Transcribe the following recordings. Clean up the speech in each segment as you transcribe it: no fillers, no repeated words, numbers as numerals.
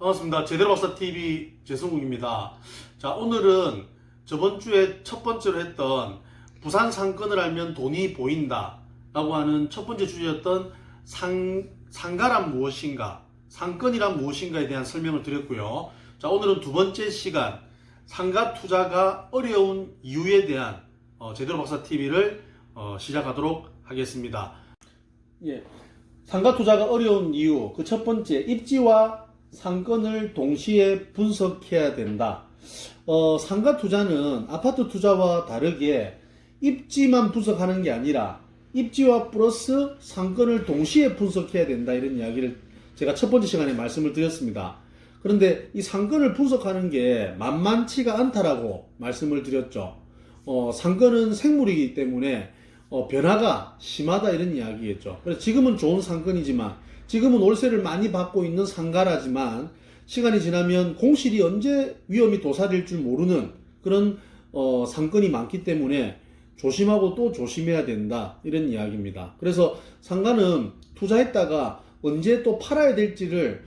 반갑습니다. 제대로 박사 TV 재승욱입니다. 자, 오늘은 저번 주에 첫 번째로 했던 부산 상권을 알면 돈이 보인다 라고 하는 첫 번째 주제였던 상가란 무엇인가, 상권이란 무엇인가에 대한 설명을 드렸고요. 자, 오늘은 두 번째 시간, 상가 투자가 어려운 이유에 대한 제대로 박사 TV를 시작하도록 하겠습니다. 예, 상가 투자가 어려운 이유, 그 첫 번째, 입지와 상권을 동시에 분석해야 된다. 상가 투자는 아파트 투자와 다르게 입지만 분석하는 게 아니라 입지와 플러스 상권을 동시에 분석해야 된다, 이런 이야기를 제가 첫 번째 시간에 말씀을 드렸습니다. 그런데 이 상권을 분석하는 게 만만치가 않다라고 말씀을 드렸죠. 상권은 생물이기 때문에 변화가 심하다, 이런 이야기겠죠. 그래서 지금은 좋은 상권이지만, 지금은 월세를 많이 받고 있는 상가라지만 시간이 지나면 공실이 언제 위험이 도사릴 줄 모르는 그런 상권이 많기 때문에 조심하고 또 조심해야 된다, 이런 이야기입니다. 그래서 상가는 투자했다가 언제 또 팔아야 될지를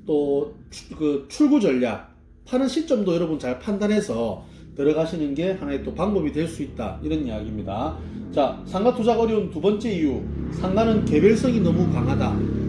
또 그 출구 전략, 파는 시점도 여러분 잘 판단해서 들어가시는 게 하나의 또 방법이 될 수 있다, 이런 이야기입니다. 자, 상가 투자가 어려운 두 번째 이유, 상가는 개별성이 너무 강하다.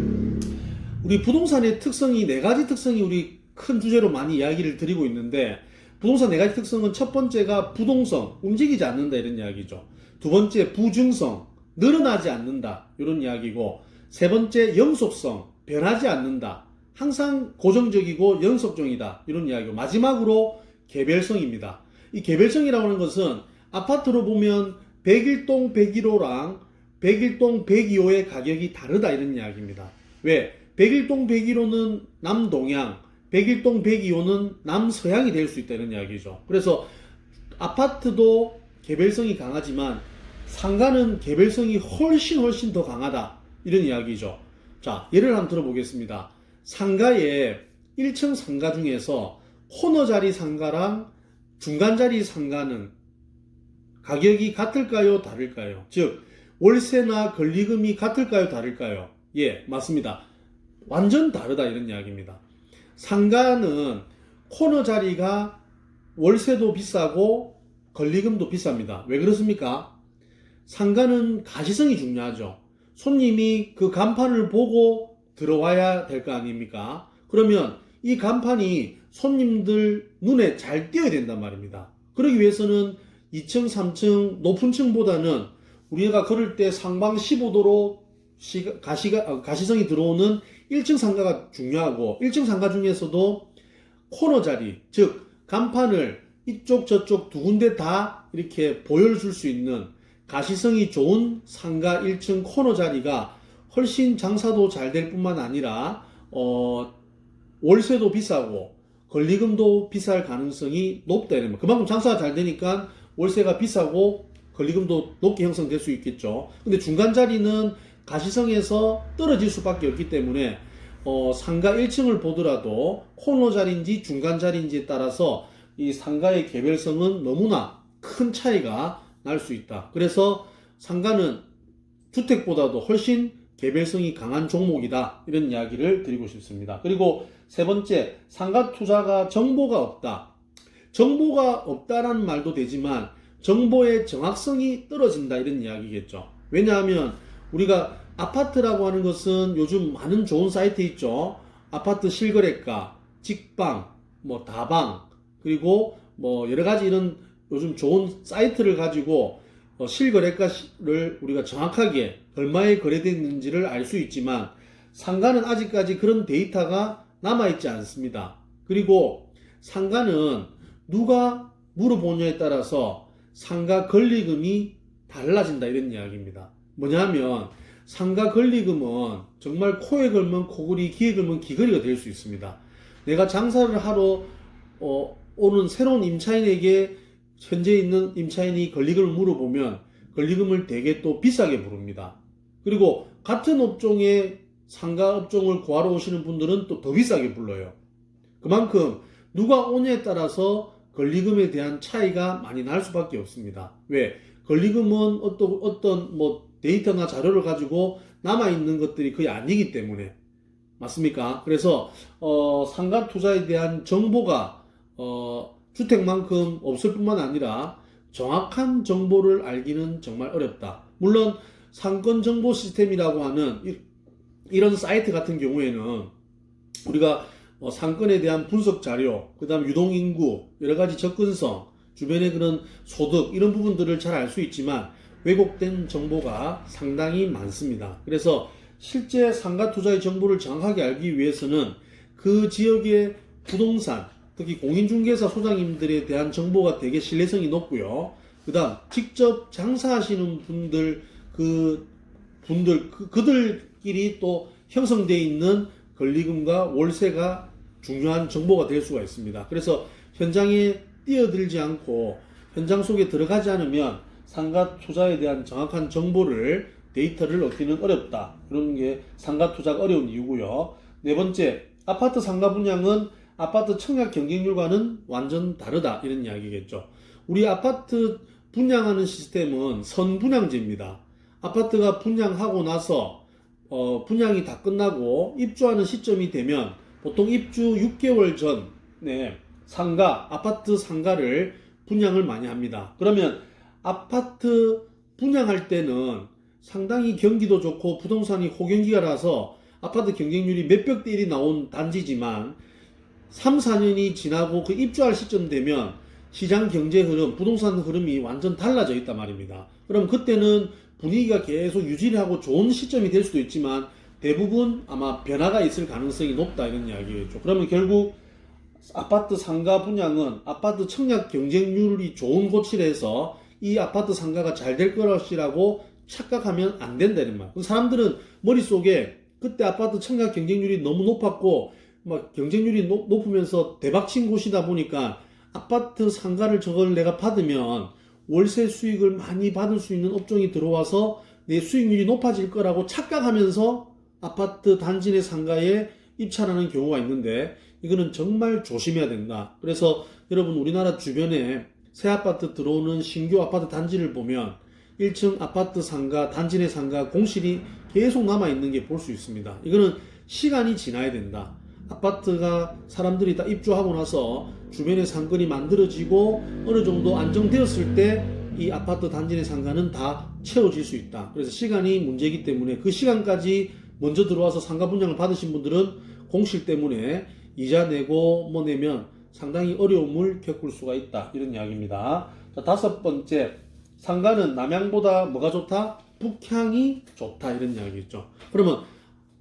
우리 부동산의 특성이 네 가지 특성이 우리 큰 주제로 많이 이야기를 드리고 있는데, 부동산 네 가지 특성은 첫 번째가 부동성, 움직이지 않는다, 이런 이야기죠. 두 번째 부증성, 늘어나지 않는다, 이런 이야기고, 세 번째 영속성, 변하지 않는다, 항상 고정적이고 연속적이다, 이런 이야기고, 마지막으로 개별성입니다. 이 개별성이라고 하는 것은 아파트로 보면 101동 101호랑 101동 102호의 가격이 다르다, 이런 이야기입니다. 왜? 101동 101호는 남동향, 101동 102호는 남서향이 될 수 있다, 이런 이야기죠. 그래서 아파트도 개별성이 강하지만 상가는 개별성이 훨씬 더 강하다, 이런 이야기죠. 자, 예를 한번 들어보겠습니다. 상가에 1층 상가 중에서 코너 자리 상가랑 중간 자리 상가는 가격이 같을까요, 다를까요? 즉 월세나 권리금이 같을까요, 다를까요? 예, 맞습니다. 완전 다르다, 이런 이야기입니다. 상가는 코너 자리가 월세도 비싸고 권리금도 비쌉니다. 왜 그렇습니까? 상가는 가시성이 중요하죠. 손님이 그 간판을 보고 들어와야 될 거 아닙니까? 그러면 이 간판이 손님들 눈에 잘 띄어야 된단 말입니다. 그러기 위해서는 2층, 3층, 높은 층보다는 우리가 걸을 때 상방 15도로 가시성이 들어오는 1층 상가가 중요하고, 1층 상가 중에서도 코너 자리, 즉 간판을 이쪽 저쪽 두 군데 다 이렇게 보여줄 수 있는 가시성이 좋은 상가 1층 코너 자리가 훨씬 장사도 잘 될 뿐만 아니라 월세도 비싸고 권리금도 비쌀 가능성이 높다, 이러면 그만큼 장사가 잘 되니까 월세가 비싸고 권리금도 높게 형성될 수 있겠죠. 근데 중간 자리는 가시성에서 떨어질 수밖에 없기 때문에 상가 1층을 보더라도 코너 자리인지 중간 자리인지에 따라서 이 상가의 개별성은 너무나 큰 차이가 날 수 있다. 그래서 상가는 주택보다도 훨씬 개별성이 강한 종목이다, 이런 이야기를 드리고 싶습니다. 그리고 세 번째, 상가 투자가 정보가 없다. 정보가 없다라는 말도 되지만 정보의 정확성이 떨어진다, 이런 이야기겠죠. 왜냐하면 우리가 아파트라고 하는 것은 요즘 많은 좋은 사이트 있죠. 아파트 실거래가, 직방, 다방, 그리고 여러 가지 이런 요즘 좋은 사이트를 가지고 실거래가를 우리가 정확하게 얼마에 거래됐는지를 알 수 있지만 상가는 아직까지 그런 데이터가 남아있지 않습니다. 그리고 상가는 누가 물어보냐에 따라서 상가 권리금이 달라진다, 이런 이야기입니다. 뭐냐면 상가 권리금은 정말 코에 걸면 코걸이, 귀에 걸면 귀걸이가 될 수 있습니다. 내가 장사를 하러 오는 새로운 임차인에게 현재 있는 임차인이 권리금을 물어보면 권리금을 되게 또 비싸게 부릅니다. 그리고 같은 업종의 상가 업종을 구하러 오시는 분들은 또 더 비싸게 불러요. 그만큼 누가 오냐에 따라서 권리금에 대한 차이가 많이 날 수밖에 없습니다. 왜? 권리금은 어떤 데이터나 자료를 가지고 남아있는 것들이 거의 아니기 때문에 맞습니까? 그래서 상가 투자에 대한 정보가 주택만큼 없을 뿐만 아니라 정확한 정보를 알기는 정말 어렵다. 물론 상권 정보 시스템이라고 하는 이런 사이트 같은 경우에는 우리가 상권에 대한 분석 자료, 그 다음 유동인구, 여러 가지 접근성, 주변의 그런 소득 이런 부분들을 잘 알 수 있지만 왜곡된 정보가 상당히 많습니다. 그래서 실제 상가 투자의 정보를 정확하게 알기 위해서는 그 지역의 부동산, 특히 공인중개사 소장님들에 대한 정보가 되게 신뢰성이 높고요. 그 다음 직접 장사하시는 분들, 그들끼리 또 형성되어 있는 권리금과 월세가 중요한 정보가 될 수가 있습니다. 그래서 현장에 뛰어들지 않고 현장 속에 들어가지 않으면 상가 투자에 대한 정확한 정보를, 데이터를 얻기는 어렵다. 그런 게 상가 투자가 어려운 이유고요. 네 번째, 아파트 상가 분양은 아파트 청약 경쟁률과는 완전 다르다. 이런 이야기겠죠. 우리 아파트 분양하는 시스템은 선분양제입니다. 아파트가 분양하고 나서 분양이 다 끝나고 입주하는 시점이 되면 보통 입주 6개월 전에 아파트 상가를 분양을 많이 합니다. 그러면 아파트 분양할 때는 상당히 경기도 좋고 부동산이 호경기가라서 아파트 경쟁률이 몇백 대 1이 나온 단지지만 3, 4년이 지나고 그 입주할 시점 되면 시장 경제 흐름, 부동산 흐름이 완전 달라져 있단 말입니다. 그럼 그때는 분위기가 계속 유지하고 좋은 시점이 될 수도 있지만 대부분 아마 변화가 있을 가능성이 높다 이런 이야기겠죠. 그러면 결국 아파트 상가 분양은 아파트 청약 경쟁률이 좋은 곳이라서 이 아파트 상가가 잘 될 것이라고 착각하면 안 된다 이런 말. 사람들은 머릿속에 그때 아파트 청약 경쟁률이 너무 높았고 막 경쟁률이 높으면서 대박친 곳이다 보니까 아파트 상가를 저걸 내가 받으면 월세 수익을 많이 받을 수 있는 업종이 들어와서 내 수익률이 높아질 거라고 착각하면서 아파트 단지 내 상가에 입찰하는 경우가 있는데 이거는 정말 조심해야 된다. 그래서 여러분 우리나라 주변에 새 아파트 들어오는 신규 아파트 단지를 보면 1층 아파트 상가, 단지 내 상가 공실이 계속 남아있는 게 볼 수 있습니다. 이거는 시간이 지나야 된다. 아파트가 사람들이 다 입주하고 나서 주변에 상권이 만들어지고 어느 정도 안정되었을 때 이 아파트 단지 내 상가는 다 채워질 수 있다. 그래서 시간이 문제이기 때문에 그 시간까지 먼저 들어와서 상가 분양을 받으신 분들은 공실 때문에 이자 내고 뭐 내면 상당히 어려움을 겪을 수가 있다. 이런 이야기입니다. 자, 다섯 번째, 상가는 남향보다 뭐가 좋다? 북향이 좋다. 이런 이야기겠죠. 그러면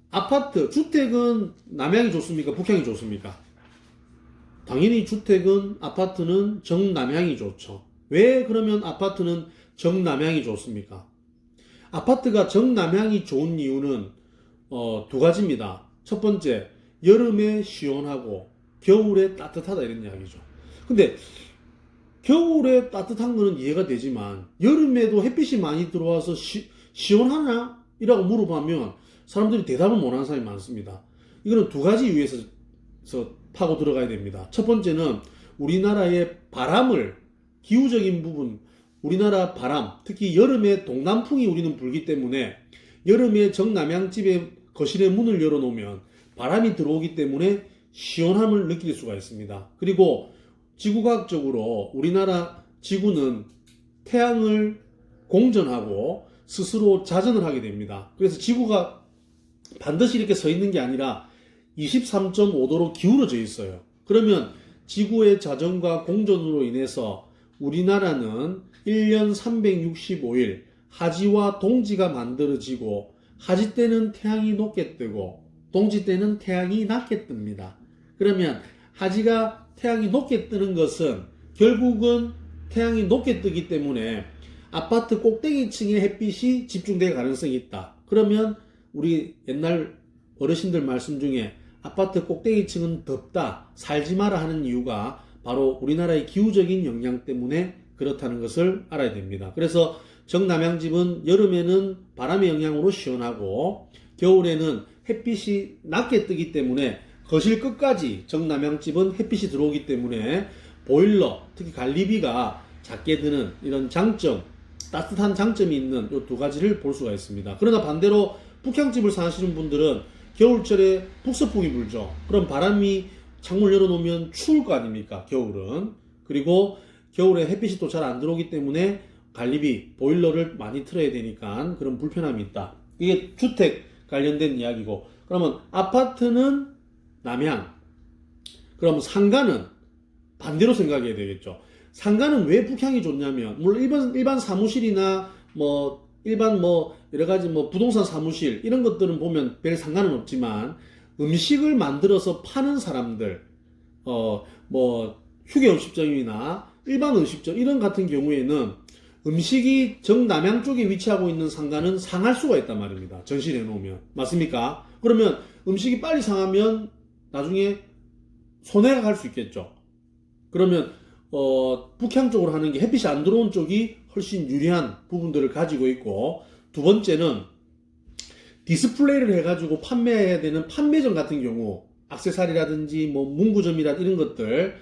아파트, 주택은 남향이 좋습니까? 북향이 좋습니까? 당연히 주택은, 아파트는 정남향이 좋죠. 왜 그러면 아파트는 정남향이 좋습니까? 아파트가 정남향이 좋은 이유는 두 가지입니다. 첫 번째, 여름에 시원하고 겨울에 따뜻하다 이런 이야기죠. 근데 겨울에 따뜻한 거는 이해가 되지만 여름에도 햇빛이 많이 들어와서 시원하나? 이라고 물어보면 사람들이 대답을 못하는 사람이 많습니다. 이거는 두 가지 이유에서 파고 들어가야 됩니다. 첫 번째는 우리나라의 바람을, 기후적인 부분, 우리나라 바람, 특히 여름에 동남풍이 우리는 불기 때문에 여름에 정남향집에 거실에 문을 열어놓으면 바람이 들어오기 때문에 시원함을 느낄 수가 있습니다. 그리고 지구과학적으로 우리나라 지구는 태양을 공전하고 스스로 자전을 하게 됩니다. 그래서 지구가 반드시 이렇게 서 있는 게 아니라 23.5도로 기울어져 있어요. 그러면 지구의 자전과 공전으로 인해서 우리나라는 1년 365일 하지와 동지가 만들어지고 하지 때는 태양이 높게 뜨고 동지 때는 태양이 낮게 뜹니다. 그러면 하지가 태양이 높게 뜨는 것은 결국은 태양이 높게 뜨기 때문에 아파트 꼭대기층의 햇빛이 집중될 가능성이 있다. 그러면 우리 옛날 어르신들 말씀 중에 아파트 꼭대기층은 덥다, 살지 마라 하는 이유가 바로 우리나라의 기후적인 영향 때문에 그렇다는 것을 알아야 됩니다. 그래서 정남향집은 여름에는 바람의 영향으로 시원하고 겨울에는 햇빛이 낮게 뜨기 때문에 거실 끝까지 정남향집은 햇빛이 들어오기 때문에 보일러, 특히 관리비가 작게 드는 이런 장점, 따뜻한 장점이 있는 이 두 가지를 볼 수가 있습니다. 그러나 반대로 북향집을 사시는 분들은 겨울철에 북서풍이 불죠. 그럼 바람이 창문 열어놓으면 추울 거 아닙니까? 겨울은. 그리고 겨울에 햇빛이 또 잘 안 들어오기 때문에 관리비, 보일러를 많이 틀어야 되니까 그런 불편함이 있다. 이게 주택 관련된 이야기고, 그러면 아파트는 남향, 그럼 상가는 반대로 생각해야 되겠죠. 상가는 왜 북향이 좋냐면, 물론 일반 사무실이나 일반 여러 가지 부동산 사무실 이런 것들은 보면 별 상관은 없지만, 음식을 만들어서 파는 사람들, 휴게음식점이나 일반 음식점 이런 같은 경우에는 음식이 정남향 쪽에 위치하고 있는 상가는 상할 수가 있단 말입니다. 전시해 놓으면. 맞습니까? 그러면 음식이 빨리 상하면 나중에 손해가 갈 수 있겠죠. 그러면 북향 쪽으로 하는 게 햇빛이 안 들어온 쪽이 훨씬 유리한 부분들을 가지고 있고, 두 번째는 디스플레이를 해가지고 판매해야 되는 판매점 같은 경우, 액세서리라든지 문구점이라 이런 것들,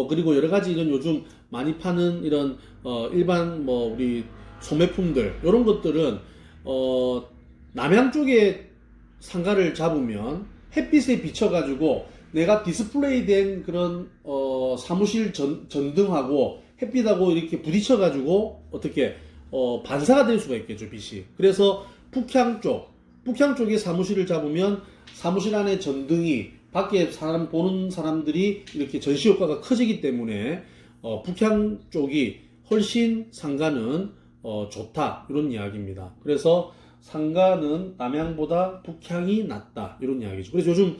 그리고 여러 가지 이런 요즘 많이 파는 이런 일반 우리 소매품들, 이런 것들은 남향 쪽에 상가를 잡으면 햇빛에 비춰가지고 내가 디스플레이 된 그런 사무실 전등하고 햇빛하고 이렇게 부딪혀가지고 어떻게 반사가 될 수가 있겠죠, 빛이. 그래서 북향 쪽에 사무실을 잡으면 사무실 안에 전등이 밖에 보는 사람들이 이렇게 전시 효과가 커지기 때문에 북향 쪽이 훨씬 상가는 좋다, 이런 이야기입니다. 그래서 상가는 남향보다 북향이 낫다, 이런 이야기죠. 그래서 요즘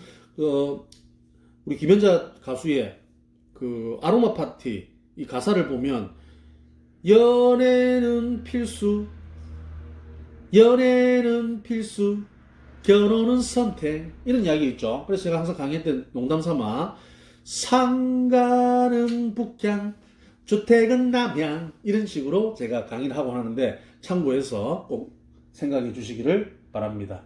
우리 김연자 가수의 그 아로마 파티 이 가사를 보면, 연애는 필수, 결혼은 선택, 이런 이야기 있죠. 그래서 제가 항상 강의 때 농담 삼아 상가는 북향, 주택은 남향, 이런 식으로 제가 강의를 하고 하는데 참고해서 꼭 생각해 주시기를 바랍니다.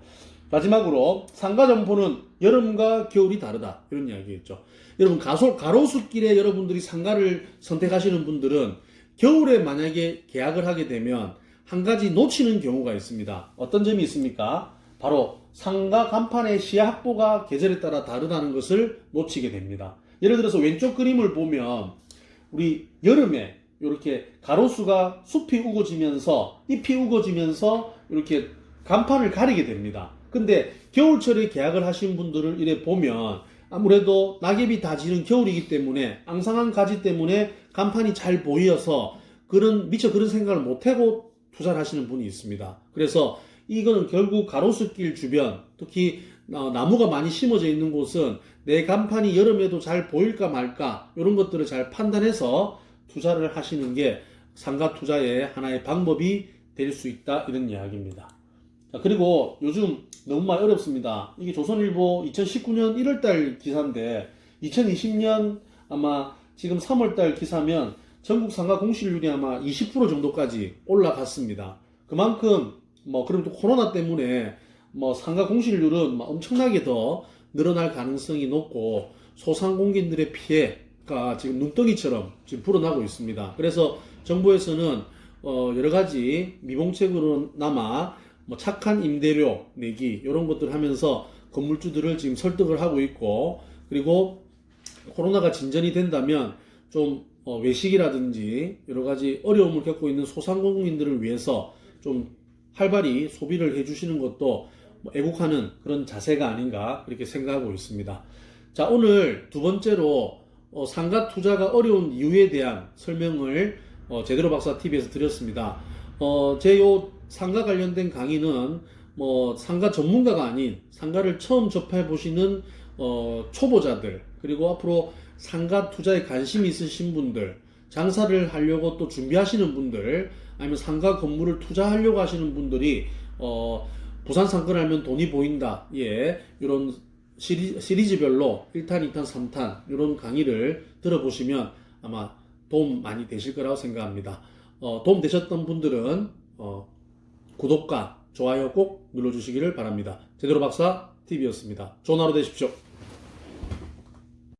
마지막으로 상가 점포는 여름과 겨울이 다르다, 이런 이야기겠죠. 여러분, 가로수길에 여러분들이 상가를 선택하시는 분들은 겨울에 만약에 계약을 하게 되면 한 가지 놓치는 경우가 있습니다. 어떤 점이 있습니까? 바로 상가 간판의 시야 확보가 계절에 따라 다르다는 것을 놓치게 됩니다. 예를 들어서 왼쪽 그림을 보면 우리 여름에 이렇게 가로수가 숲이 우거지면서 잎이 우거지면서 이렇게 간판을 가리게 됩니다. 근데 겨울철에 계약을 하신 분들을 이래 보면 아무래도 낙엽이 다 지는 겨울이기 때문에 앙상한 가지 때문에 간판이 잘 보여서 미처 그런 생각을 못하고 투자를 하시는 분이 있습니다. 그래서 이거는 결국 가로수길 주변, 특히 나무가 많이 심어져 있는 곳은 내 간판이 여름에도 잘 보일까 말까, 이런 것들을 잘 판단해서 투자를 하시는 게 상가 투자의 하나의 방법이 될 수 있다, 이런 이야기입니다. 자, 그리고 요즘 너무 많이 어렵습니다. 이게 조선일보 2019년 1월달 기사인데 2020년 아마 지금 3월달 기사면 전국 상가 공실률이 아마 20% 정도까지 올라갔습니다. 그만큼 그럼 또 코로나 때문에 상가 공실률은 엄청나게 더 늘어날 가능성이 높고 소상공인들의 피해가 지금 눈덩이처럼 지금 불어나고 있습니다. 그래서 정부에서는 여러 가지 미봉책으로나마 착한 임대료 내기 이런 것들 하면서 건물주들을 지금 설득을 하고 있고, 그리고 코로나가 진전이 된다면 좀 외식이라든지 여러 가지 어려움을 겪고 있는 소상공인들을 위해서 좀 활발히 소비를 해주시는 것도 애국하는 그런 자세가 아닌가 그렇게 생각하고 있습니다. 자, 오늘 두 번째로 상가 투자가 어려운 이유에 대한 설명을 제대로 박사 TV에서 드렸습니다. 제 요 상가 관련된 강의는 상가 전문가가 아닌 상가를 처음 접해 보시는 초보자들, 그리고 앞으로 상가 투자에 관심이 있으신 분들, 장사를 하려고 또 준비하시는 분들, 아니면 상가 건물을 투자하려고 하시는 분들이 부산 상가를 하면 돈이 보인다, 이런 시리즈별로 1탄, 2탄, 3탄 이런 강의를 들어보시면 아마 도움 많이 되실 거라고 생각합니다. 도움 되셨던 분들은 구독과 좋아요 꼭 눌러주시기를 바랍니다. 제대로 박사 TV였습니다. 좋은 하루 되십시오.